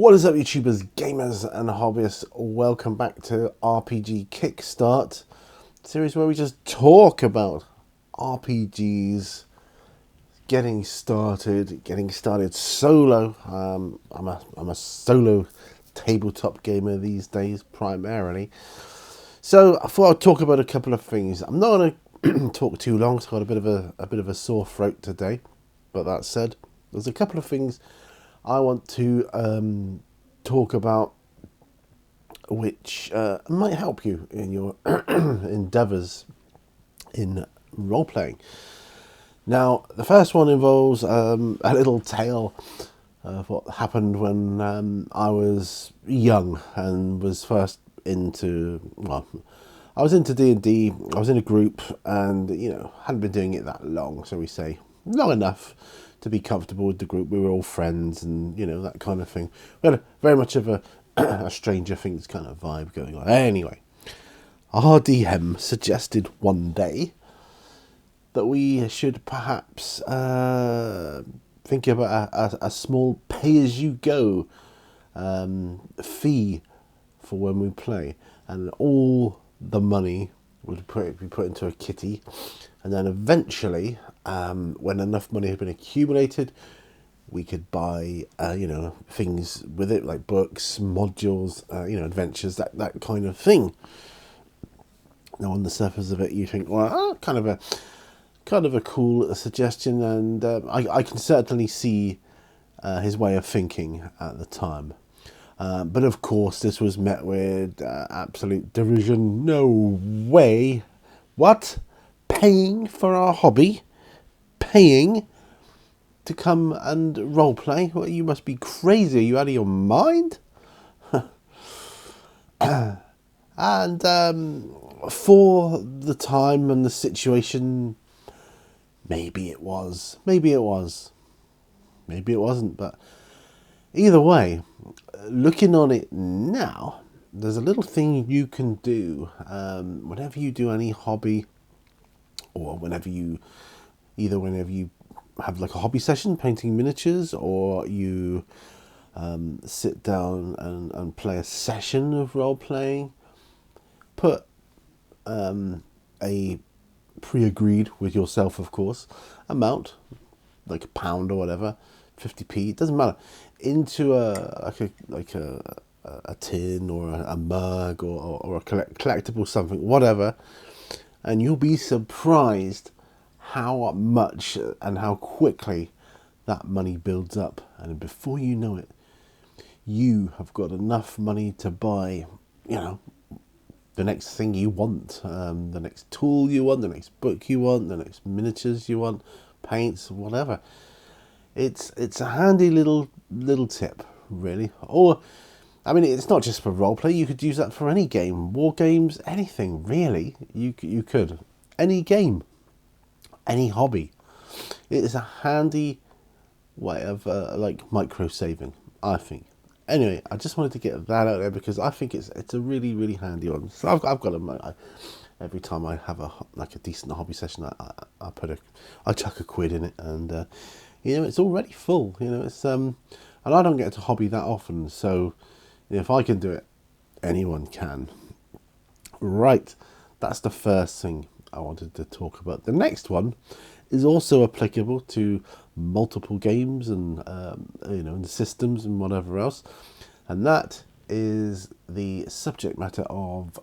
What is up, YouTubers, gamers and hobbyists? Welcome back to RPG Kickstart, series where we just talk about RPGs, getting started solo. I'm a solo tabletop gamer these days primarily. So I thought I'd talk about a couple of things. I'm not going to talk too long, so I've got a bit of a sore throat today. But that said, there's a couple of things I want to talk about which might help you in your endeavours in role-playing. Now, the first one involves a little tale of what happened when I was young and was first I was into D&D, I was in a group and, hadn't been doing it that long, so we say, long enough to be comfortable with the group. We were all friends and, that kind of thing. We had very much of a Stranger Things kind of vibe going on. Anyway, our DM suggested one day that we should perhaps think about a small pay-as-you-go fee for when we play. And all the money would be put into a kitty. And then eventually, when enough money had been accumulated, we could buy, things with it, like books, modules, adventures, that kind of thing. Now, on the surface of it, you think, well, kind of a cool suggestion, and I can certainly see his way of thinking at the time. But of course, this was met with absolute derision. No way! What? Paying for our hobby? Paying to come and roleplay? Well, you must be crazy. Are you out of your mind? And for the time and the situation, maybe it was. Maybe it was. Maybe it wasn't. But either way, looking on it now, there's a little thing you can do whenever you do any hobby, or whenever you have like a hobby session, painting miniatures, or you sit down and play a session of role-playing. Put a pre-agreed with yourself, of course, amount, like £1 or whatever, 50p, it doesn't matter, into a tin or a mug or a collectible something, whatever, and you'll be surprised how much and how quickly that money builds up. And before you know it, you have got enough money to buy, the next thing you want, the next tool you want, the next book you want, the next miniatures you want, paints, whatever. It's a handy little tip, really. Or, it's not just for roleplay. You could use that for any game, war games, anything really. You could, any game, any hobby. It is a handy way of micro saving, I think. Anyway, I just wanted to get that out there because I think it's a really, really handy one. So I've got every time I have a decent hobby session, I chuck a quid in it, and it's already full. It's and I don't get to hobby that often, so if I can do it, anyone can. Right, that's the first thing I wanted to talk about. The next one is also applicable to multiple games and and systems and whatever else, and that is the subject matter of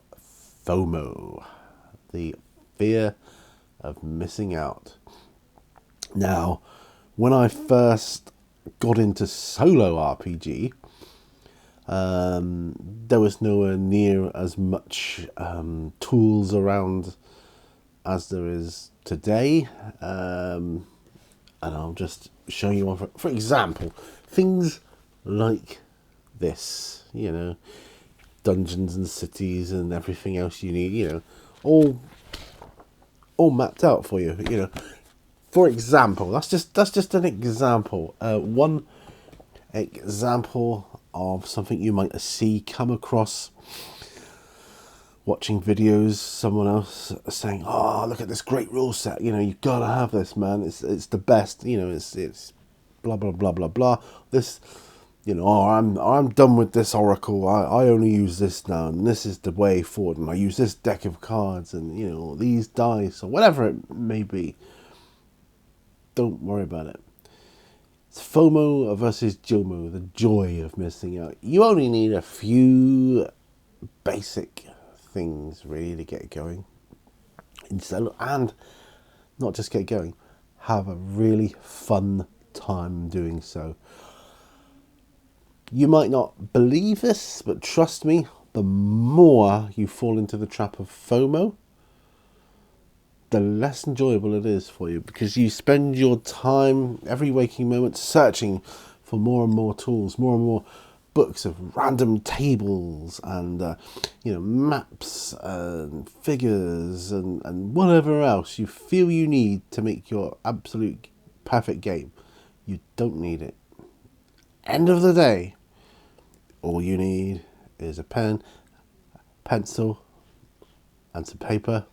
FOMO, the fear of missing out. Now, when I first got into solo RPG, there was nowhere near as much tools around as there is today, and I'll just show you one. For example, things like this, dungeons and cities and everything else you need, all mapped out for you, For example, that's just an example. One example of something you might come across watching videos, someone else saying, "Oh, look at this great rule set! You've got to have this, man. It's the best. It's blah blah blah blah blah. This Oh, I'm done with this Oracle. I only use this now, and this is the way forward, and I use this deck of cards, and these dice or whatever it may be. Don't worry about it. It's FOMO versus JOMO, the joy of missing out. You only need a few basic things really to get going, and not just get going, have a really fun time doing so. You might not believe this, but trust me, the more you fall into the trap of FOMO, the less enjoyable it is for you, because you spend your time, every waking moment, searching for more and more tools, more and more books of random tables and maps and figures and whatever else you feel you need to make your absolute perfect game. You don't need it. End of the day, all you need is a pen, pencil, and some paper.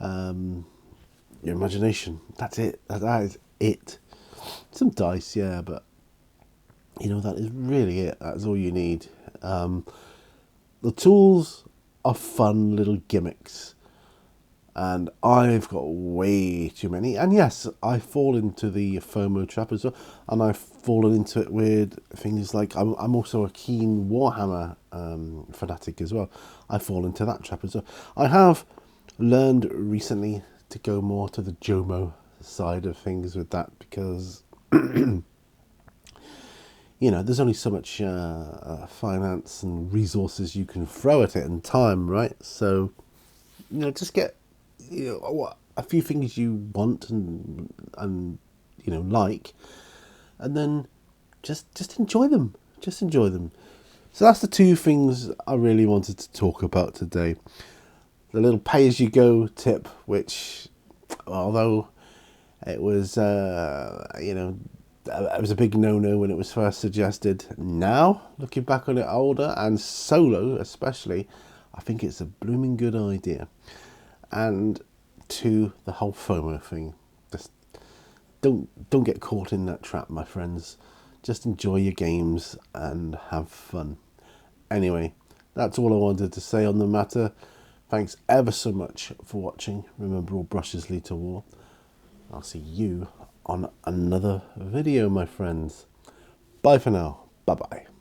Your imagination. That's it. That is it. Some dice, yeah, but that is really it. That's all you need. The tools are fun little gimmicks, and I've got way too many. And yes, I fall into the FOMO trap as well, and I've fallen into it with things like I'm also a keen Warhammer fanatic as well. I fall into that trap as well. I have learned recently to go more to the JOMO side of things with that, because there's only so much finance and resources you can throw at it, and time, right? So just get a few things you want and like, and then just enjoy them. Just enjoy them. So that's the two things I really wanted to talk about today. The little pay-as-you-go tip, which, although it was, it was a big no-no when it was first suggested, now, looking back on it older, and solo especially, I think it's a blooming good idea. And to the whole FOMO thing, just don't get caught in that trap, my friends. Just enjoy your games and have fun. Anyway, that's all I wanted to say on the matter. Thanks ever so much for watching. Remember, all brushes lead to war. I'll see you on another video, my friends. Bye for now. Bye-bye.